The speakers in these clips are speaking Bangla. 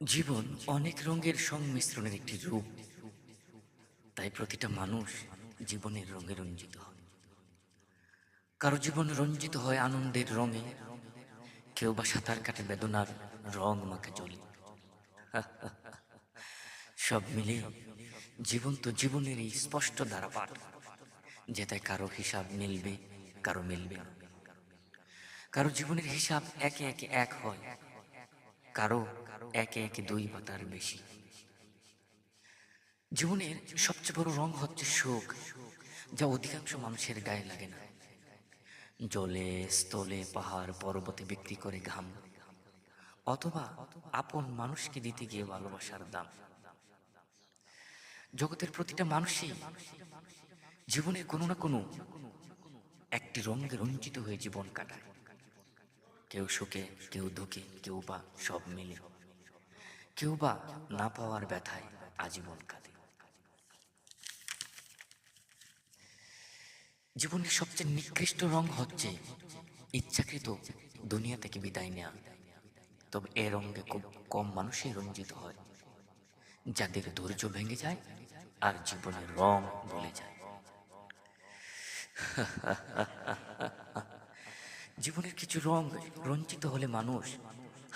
জীবন অনেক রঙের সংমিশ্রণের একটি রূপ। তাই প্রতিটা মানুষ জীবনের রঙে রঞ্জিত হয়। কারো জীবন রঞ্জিত হয় আনন্দের রঙে, কেউ বা সাঁতার কাটে বেদনার রং মাখে জলে। সব মিলে জীবন তো জীবনের এই স্পষ্ট ধারাপাত, যেটায় কারো হিসাব মিলবে, কারো মিলবে না। কারো জীবনের হিসাব একে একে এক হয়, কারো একে একে দুই বা তার বেশি। জীবনের সবচেয়ে বড় রং হচ্ছে শোক, যা অধিকাংশ মানুষের গায়ে লাগে না। জলে, স্থলে, পাহাড় পর্বতে বিক্রি করে ঘাম, অথবা আপন মানুষকে দিতে গিয়ে ভালোবাসার দাম। জগতের প্রতিটা মানুষই জীবনের কোনো না কোনো একটি রঙে রঞ্জিত হয়ে জীবন কাটায়। কেউ সুখে, কেউ দুঃখে, কেউ বা সব মিলে, কেউ বা না পাওয়ার ব্যথায় আজীবন কাঁদে। জীবনের সবচেয়ে নিকৃষ্ট রং হচ্ছে ইচ্ছাকৃত দুনিয়া থেকে বিদায় নেওয়া। তবে এ রঙে খুব কম মানুষই রঞ্জিত হয়, যাদের ধৈর্য ভেঙে যায় আর জীবনের রং ভুলে যায়। জীবনের কিছু রং রঞ্জিত হলে মানুষ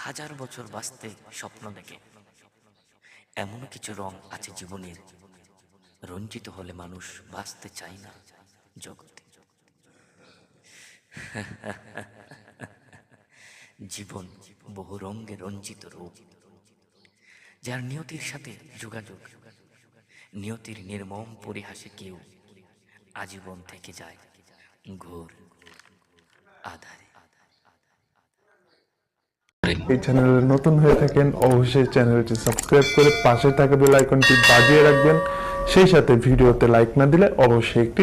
হাজার বছর বাঁচতে স্বপ্ন দেখে। এমনও কিছু রং আছে জীবনের, রঞ্জিত হলে মানুষ বাঁচতে চায় না জগতে। জীবন বহু রঙে রঞ্জিত রূপ, যার নিয়তির সাথে যোগাযোগ, নিয়তির নির্মম পরিহাসে কেউ আজীবন থেকে যায় ঘোর আধারে। এই চ্যানেলে নতুন হয়ে থাকেন অবশ্যই চ্যানেলটি সাবস্ক্রাইব করে পাশে থাকা বেল আইকনটি বাজিয়ে রাখবেন। সেই সাথে ভিডিওতে লাইক না দিলে অবশ্যই একটি